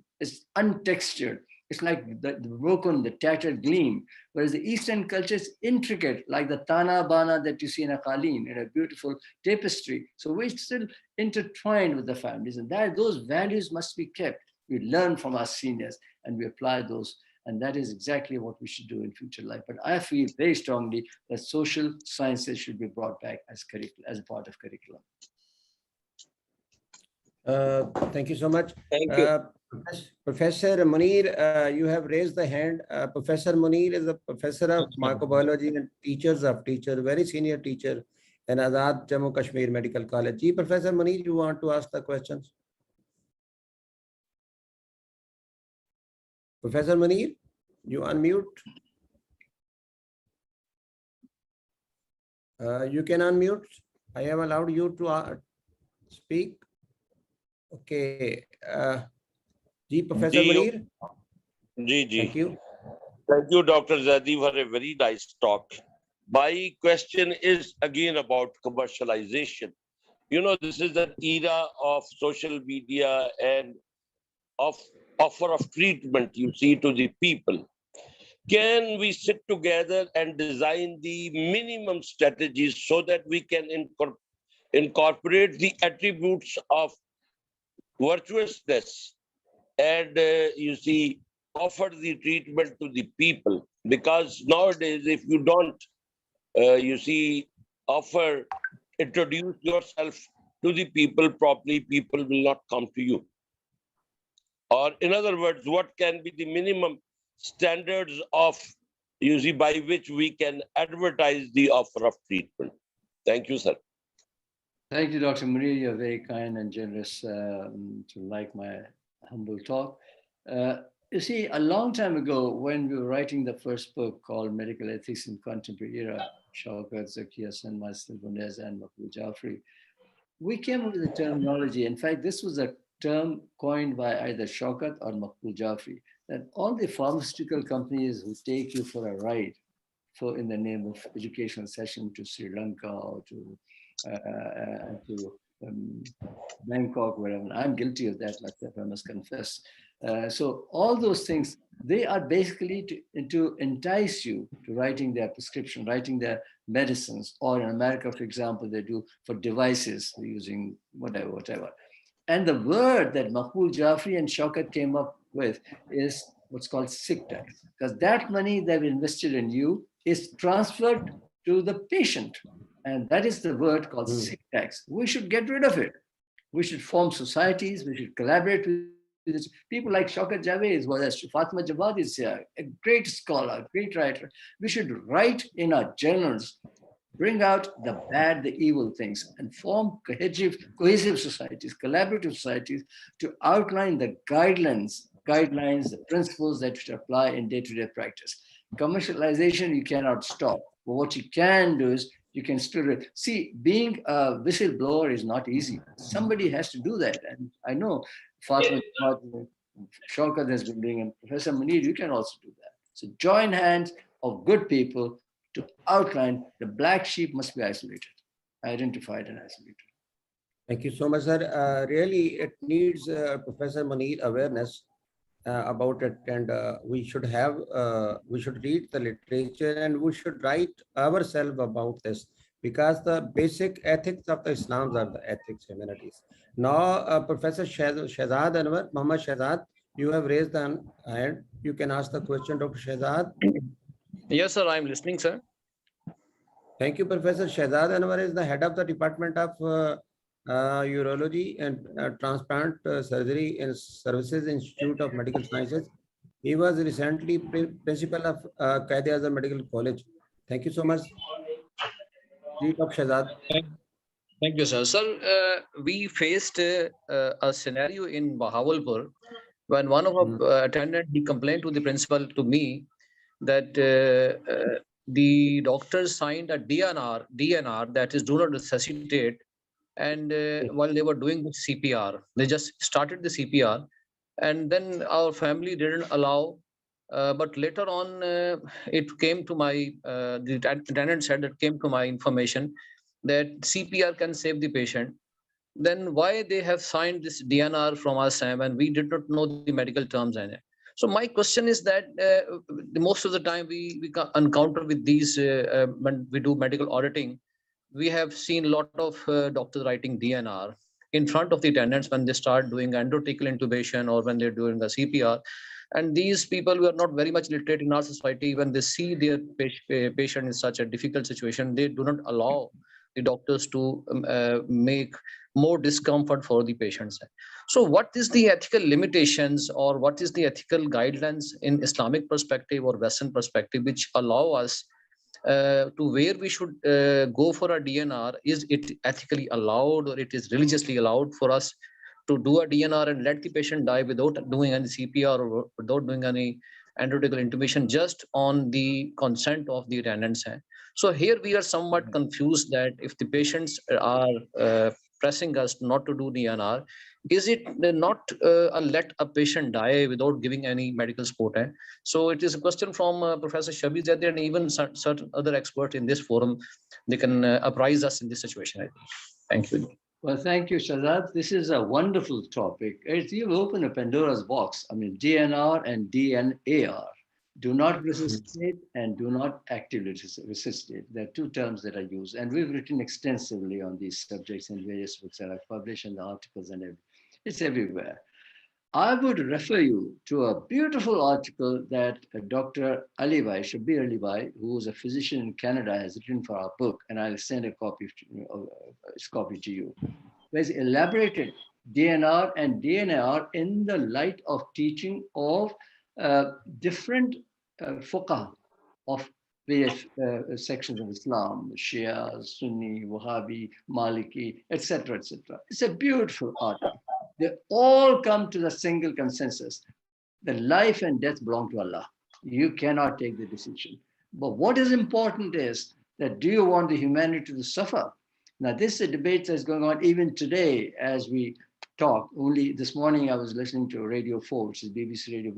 untextured. It's like the broken, the tattered gleam, whereas the Eastern culture is intricate, like the Tana Bana that you see in a qaleen, in a beautiful tapestry. So we're still intertwined with the families, and those values must be kept. We learn from our seniors and we apply those. And that is exactly what we should do in future life. But I feel very strongly that social sciences should be brought back as a part of curriculum. Thank you so much. Thank you. Professor Munir, you have raised the hand. Professor Munir is a professor of microbiology and teacher, very senior teacher in Azad Jammu Kashmir Medical College. Ji, Professor Munir, you want to ask the questions? Professor Munir, you unmute. You can unmute. I have allowed you to speak. Okay. Ji, Professor Munir. Thank you. Thank you, Dr. Zadi, for a very nice talk. My question is again about commercialization. You know, this is an era of social media and of offer of treatment, you see, to the people. Can we sit together and design the minimum strategies so that we can incorporate the attributes of virtuousness and, you see, offer the treatment to the people? Because nowadays, if you don't, you see, introduce yourself to the people properly, people will not come to you. Or in other words, what can be the minimum standards of, you see, by which we can advertise the offer of treatment? Thank you, sir. Thank you, Dr. Munir. You're very kind and generous to like my humble talk. You see, a long time ago, when we were writing the first book called Medical Ethics in Contemporary Era, Shaukat, Zakia Hassan, myself, and Maqbool Jafri, we came up with a terminology. In fact, this was a term coined by either Shaukat or Maqbool Jafri, that all the pharmaceutical companies who take you for a ride in the name of educational session to Sri Lanka or to Bangkok, wherever. I'm guilty of that, like that, I must confess. So all those things, they are basically to entice you to writing their prescription, writing their medicines, or in America, for example, they do for devices using whatever. And the word that Maqbool Jafri and Shaukat came up with is what's called sick tax, because that money they've invested in you is transferred to the patient. And that is the word called sick tax. We should get rid of it. We should form societies. We should collaborate with people like Shaukat Javed, Fatima Jawad is here, a great scholar, great writer. We should write in our journals, bring out the bad, the evil things, and form cohesive societies, collaborative societies to outline the guidelines, the principles that should apply in day-to-day practice. Commercialization, you cannot stop. But what you can do is you can still see, being a whistleblower is not easy. Somebody has to do that. And I know Fatima Shaukat has been doing, and Professor Munir, you can also do that. So join hands of good people to outline the black sheep must be isolated, identified and isolated. Thank you so much, sir. Really, it needs Professor Munir awareness about it, and we should read the literature and we should write ourselves about this, because the basic ethics of the Islam are the ethics humanities. Now, Professor Shahzad Anwar, Muhammad Shahzad, you have raised the hand. You can ask the question, Dr. Shahzad. Yes, sir, I'm listening, sir. Thank you, Professor Shahzad Anwar is the head of the Department of Urology and Transplant Surgery and Services Institute of Medical Sciences. He was recently principal of Quaid-e-Azam Medical College. Thank you so much. Shahzad. Thank you, sir. Sir, we faced a scenario in Bahawalpur when one of our attendants, he complained to the principal, to me, that the doctors signed a DNR, that is, do not resuscitate. And while they were doing the CPR, they just started the CPR, and then our family didn't allow. But later on, it came to my, the attendant said that came to my information that CPR can save the patient. Then why they have signed this DNR from us, and we did not know the medical terms in it. So my question is that most of the time we encounter with these, when we do medical auditing, we have seen a lot of doctors writing DNR in front of the attendants when they start doing endotracheal intubation or when they're doing the CPR. And these people who are not very much literate in our society, when they see their patient in such a difficult situation, they do not allow the doctors to make more discomfort for the patients. So what is the ethical limitations, or what is the ethical guidelines in Islamic perspective or Western perspective which allow us to where we should go for a DNR? Is it ethically allowed, or it is religiously allowed for us to do a DNR and let the patient die without doing any CPR or without doing any endotracheal intubation, just on the consent of the attendants? So here we are somewhat confused that if the patients are pressing us not to do DNR, is it not let a patient die without giving any medical support? So it is a question from Professor Shabir Zaidi and even certain other experts in this forum. They can apprise us in this situation, I think. Thank you. Well, thank you, Shazad. This is a wonderful topic. You've opened a Pandora's box. I mean, DNR and DNAR. Do not resuscitate and do not actively resuscitate. There are two terms that are used. And we've written extensively on these subjects in various books that I've published, and the articles and everything. It's everywhere. I would refer you to a beautiful article that Dr. Alibhai, Shabir Alibhai, who is a physician in Canada, has written for our book, and I'll send a copy to you. Where he's elaborated DNR and DNAR in the light of teaching of different fuqaha of various sections of Islam, Shia, Sunni, Wahhabi, Maliki, etc., etc. It's a beautiful article. They all come to the single consensus that life and death belong to Allah. You cannot take the decision. But what is important is that, do you want the humanity to suffer? Now, this is a debate that's going on even today as we talk. Only this morning I was listening to Radio 4, which is BBC Radio,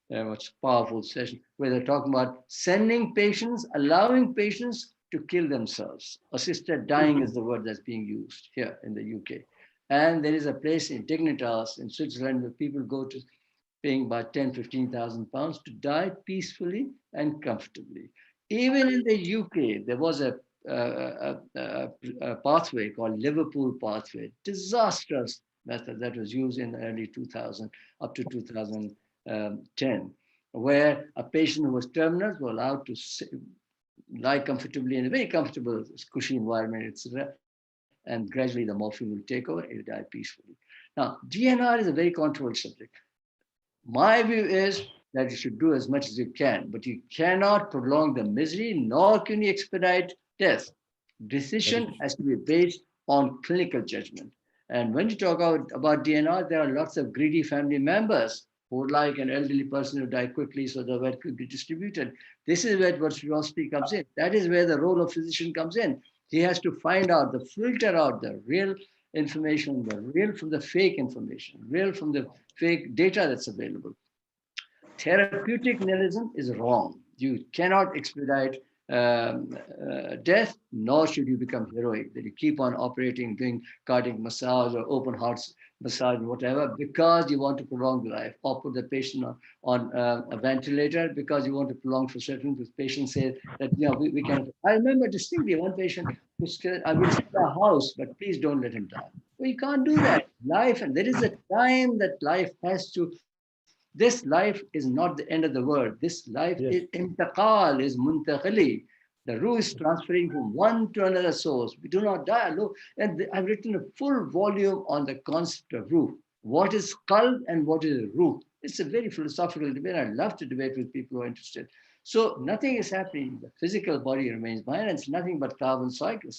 very much powerful session, where they're talking about sending patients, allowing patients to kill themselves. Assisted dying is the word that's being used here in the UK. And there is a place in Dignitas in Switzerland where people go to paying about 10, 15,000 pounds to die peacefully and comfortably. Even in the UK, there was a pathway called Liverpool pathway, disastrous method that was used in the early 2000 up to 2010, where a patient who was terminal was allowed to lie comfortably in a very comfortable, cushy environment, etc. And gradually the morphine will take over and he'll die peacefully. Now, DNR is a very controversial subject. My view is that you should do as much as you can, but you cannot prolong the misery, nor can you expedite death. Decision has to be based on clinical judgment. And when you talk about DNR, there are lots of greedy family members who would like an elderly person to die quickly so the wealth could be distributed. This is where virtuosity comes in. That is where the role of physician comes in. He has to find out, filter out the real information, the real from the fake information, real from the fake data that's available. Therapeutic nihilism is wrong. You cannot expedite death, nor should you become heroic, that you keep on operating, doing cardiac massage or open heart massage, whatever, because you want to prolong the life, or put the patient on a ventilator because you want to prolong for certain. Because patients say that, we can. I remember distinctly one patient who said, I will sell a house, but please don't let him die. Well, you can't do that. Life, and there is a time that life has to. This life is not the end of the world. This life is intaqal, is muntaqali. The ruh is transferring from one to another source. We do not die. And I've written a full volume on the concept of ruh. What is qalb and what is ruh? It's a very philosophical debate. I'd love to debate with people who are interested. So nothing is happening. The physical body remains behind, and it's nothing but carbon cycle.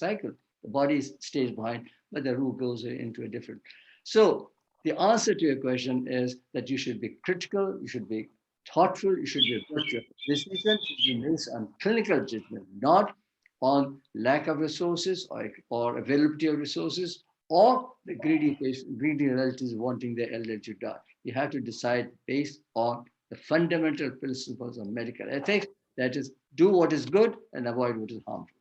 The body stays behind, but the ruh goes into a different. So the answer to your question is that you should be critical, you should be thoughtful, you should be virtuous. Decision should be based on clinical judgment, not on lack of resources or availability of resources, or the greedy relatives wanting their elder to die. You have to decide based on the fundamental principles of medical ethics, that is, do what is good and avoid what is harmful.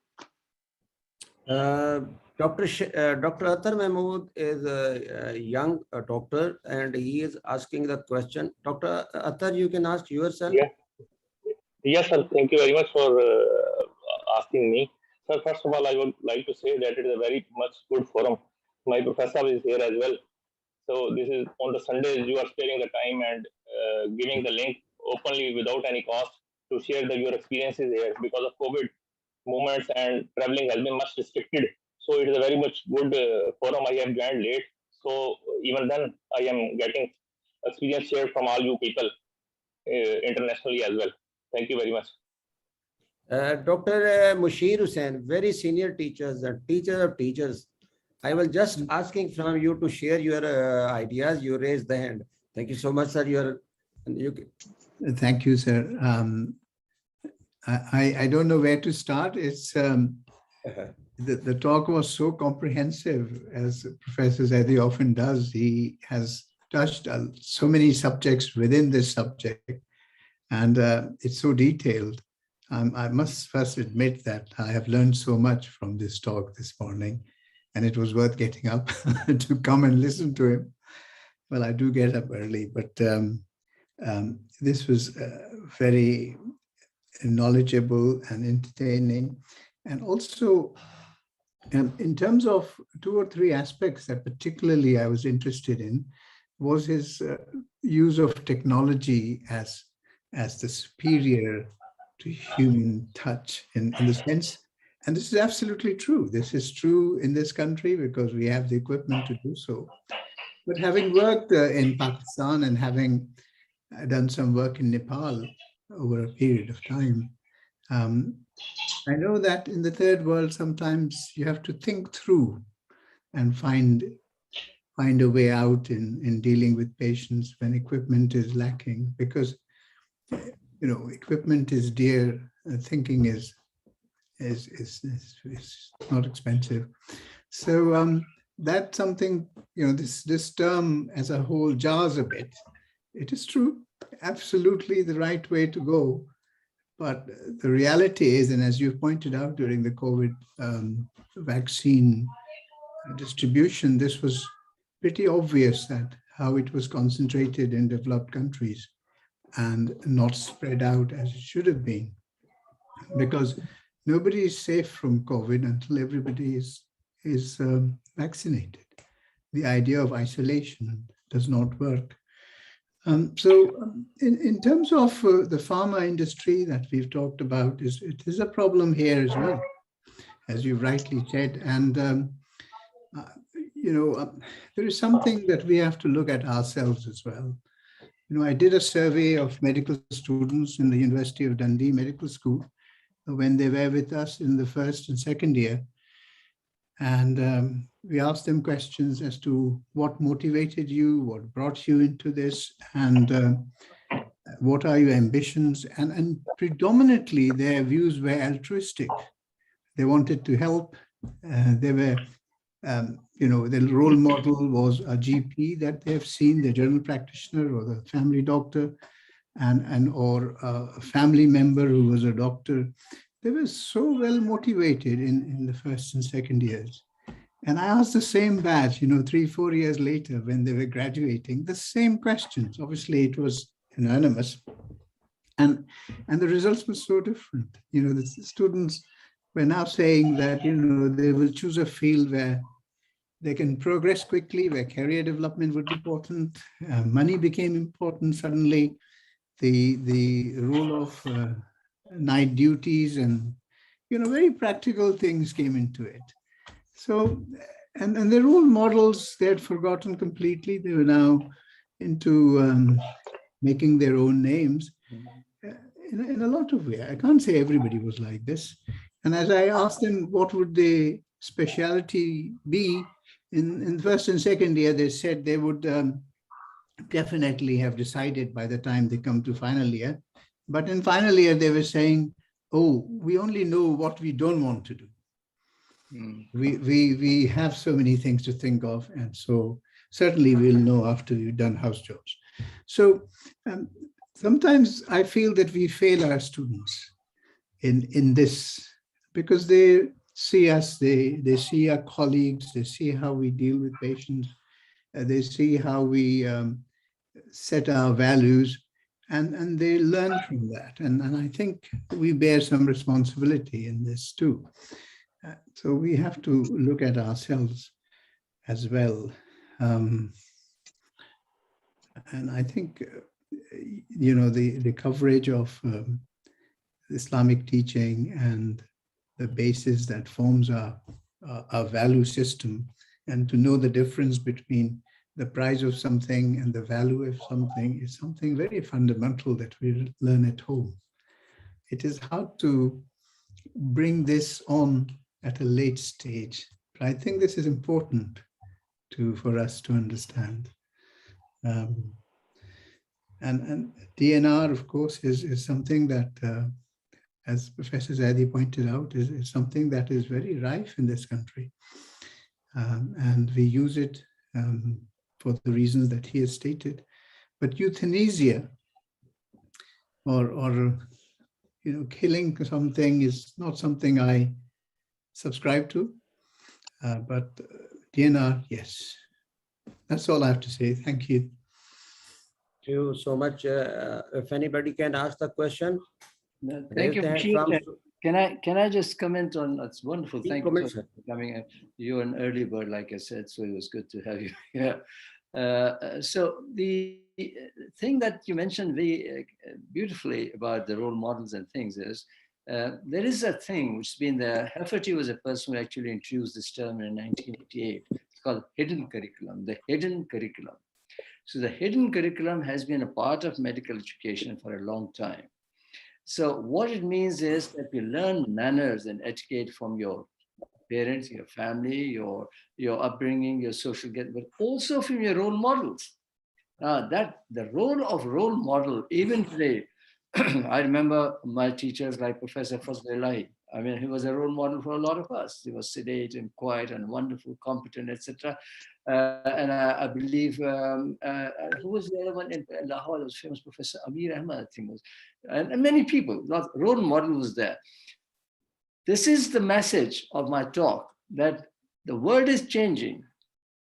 Dr. Athar Mahmood is a young doctor, and he is asking the question. Dr. Athar, you can ask yourself. Yeah. Yes, sir. Thank you very much for asking me. Sir, first of all, I would like to say that it is a very much good forum. My professor is here as well. So this is on the Sundays you are sparing the time and giving the link openly without any cost to share your experiences here. Because of COVID, movements and traveling has been much restricted. So it is a very much good forum. I have joined late. So even then I am getting experience shared from all you people internationally as well. Thank you very much. Dr. Mushir Hussain, very senior teachers and teacher of teachers. I was just asking from you to share your ideas. You raised the hand. Thank you so much, sir. Thank you, sir. I don't know where to start. It's the talk was so comprehensive, as Professor Zaidi often does. He has touched so many subjects within this subject, and it's so detailed. I must first admit that I have learned so much from this talk this morning, and it was worth getting up to come and listen to him. Well, I do get up early, but this was very knowledgeable and entertaining. And also, in terms of 2 or 3 aspects that particularly I was interested in, was his use of technology as the superior to human touch in the sense, and this is absolutely true. This is true in this country because we have the equipment to do so. But having worked in Pakistan and having done some work in Nepal over a period of time, I know that in the third world, sometimes you have to think through and find a way out in dealing with patients when equipment is lacking, because equipment is dear, thinking is not expensive. So that's something, this term as a whole jars a bit. It is true, absolutely the right way to go. But the reality is, and as you pointed out during the COVID vaccine distribution, this was pretty obvious that how it was concentrated in developed countries and not spread out as it should have been, because nobody is safe from COVID until everybody is vaccinated. The idea of isolation does not work. So in terms of the pharma industry that we've talked about, it is a problem here as well, as you rightly said. And there is something that we have to look at ourselves as well. I did a survey of medical students in the University of Dundee Medical School when they were with us in the first and second year. And we asked them questions as to what motivated you, what brought you into this, and what are your ambitions? And predominantly their views were altruistic. They wanted to help. They were, their role model was a GP that they have seen, the general practitioner or the family doctor, or a family member who was a doctor. They were so well motivated in the first and second years. And I asked the same batch, 3-4 years later when they were graduating, the same questions. Obviously, it was anonymous. And the results were so different. The students were now saying that, they will choose a field where they can progress quickly, where career development would be important. Money became important suddenly. The role of night duties and, very practical things came into it. So, and the role models, they had forgotten completely. They were now into making their own names in a lot of ways. I can't say everybody was like this. And as I asked them, what would the specialty be? In first and second year, they said they would definitely have decided by the time they come to final year. But in final year, they were saying, oh, we only know what we don't want to do. We have so many things to think of. And so certainly we'll know after we've done house jobs. So sometimes I feel that we fail our students in this, because they see us, they see our colleagues, they see how we deal with patients, they see how we set our values, and they learn from that. And I think we bear some responsibility in this too. So we have to look at ourselves as well. And I think, the coverage of Islamic teaching and the basis that forms our value system, and to know the difference between the price of something and the value of something is something very fundamental that we learn at home. It is hard to bring this on at a late stage, but I think this is important for us to understand. And DNR, of course, is something that, as Professor Zaidi pointed out, is something that is very rife in this country. And we use it for the reasons that he has stated. But euthanasia or killing something is not something I subscribe to. But DNR, yes. That's all I have to say. Thank you. Thank you so much. If anybody can ask the question. No, thank you. Can I just comment on that's wonderful. Thank you for coming. You're an early bird, like I said, so it was good to have you here. So the thing that you mentioned very beautifully about the role models and things is there is a thing which has been there. Hefferty was a person who actually introduced this term in 1988. It's called hidden curriculum, the hidden curriculum. So the hidden curriculum has been a part of medical education for a long time. So what it means is that you learn manners and etiquette from your parents, your family, your upbringing, your social get, but also from your role models. That the role of role model, even today, I remember my teachers like Professor Fazlillahi. I mean, he was a role model for a lot of us. He was sedate and quiet and wonderful, competent, etc. And I believe, who was the other one in Lahore? Was famous Professor Amir Ahmad, I think was, and many people. Role model was there. This is the message of my talk, that the world is changing.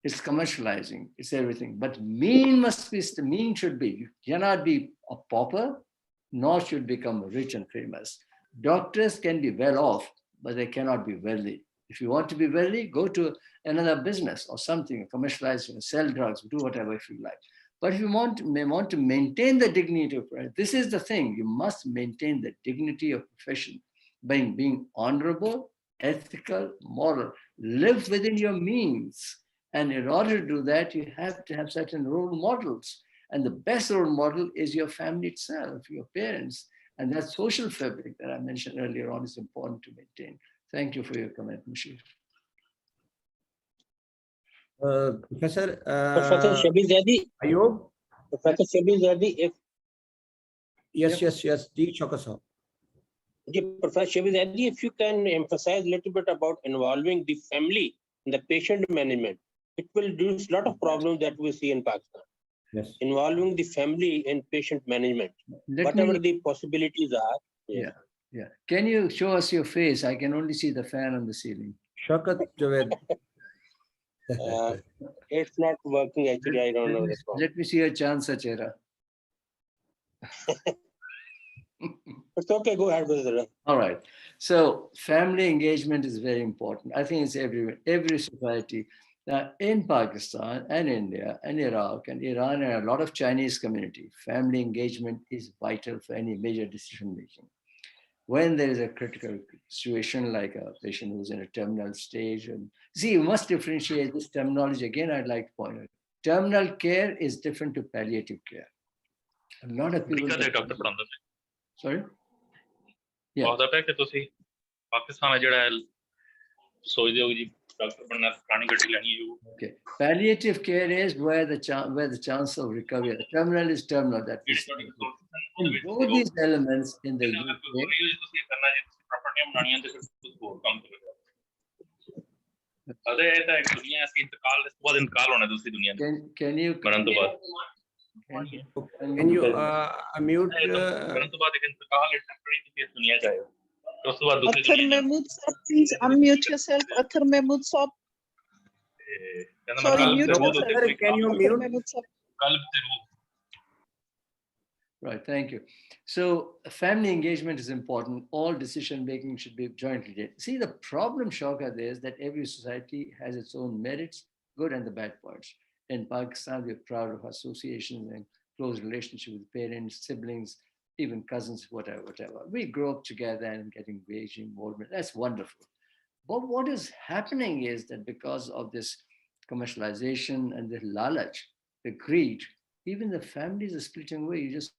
It's commercializing, it's everything. But mean must be, the mean should be, you cannot be a pauper, nor should become rich and famous. Doctors can be well off, but they cannot be wealthy. If you want to be wealthy, go to another business or something, commercialize, sell drugs, do whatever if you like. But if you want to maintain the dignity of profession, this is the thing, you must maintain the dignity of profession by being honorable, ethical, moral, live within your means. And in order to do that, you have to have certain role models. And the best role model is your family itself, your parents. And that social fabric that I mentioned earlier on is important to maintain. Thank you for your comment, Mushir. Professor Shabir Zaidi. Ayub? Professor Shabir Zaidi, if yes. Ji Shaukat Sahab. Professor Shabir Zaidi, if you can emphasize a little bit about involving the family in the patient management, it will reduce a lot of problems that we see in Pakistan. Yes. Involving the family in patient management, whatever the possibilities are. Yes. Yeah. Can you show us your face? I can only see the fan on the ceiling. Shaukat Javed. It's not working actually. I don't know. Let me see your chance, Chera. It's okay. Go ahead with it. All right. So family engagement is very important. I think it's everywhere, every society. Now, in Pakistan and India and Iraq and Iran and a lot of Chinese community, family engagement is vital for any major decision making. When there is a critical situation like a patient who's in a terminal stage, and see, you must differentiate this terminology. Again, I'd like to point out, terminal care is different to palliative care. A lot of people. Sorry? Yeah. Okay. Palliative care is where the chance of recovery. The terminal is terminal. That is. Both these elements in the UK. Can you unmute? Athar Mahmood Saab, please unmute yourself. Athar Mahmood Saab. Sorry, mute yourself. Can you mute? Right, thank you. So family engagement is important. All decision making should be jointly done. See, the problem, Shaukat, is that every society has its own merits, good and the bad parts. In Pakistan, we're proud of associations and close relationship with parents, siblings, even cousins, whatever, whatever. We grow up together and get engaged in involvement. That's wonderful. But what is happening is that because of this commercialization and the lalach, the greed, even the families are splitting away. You just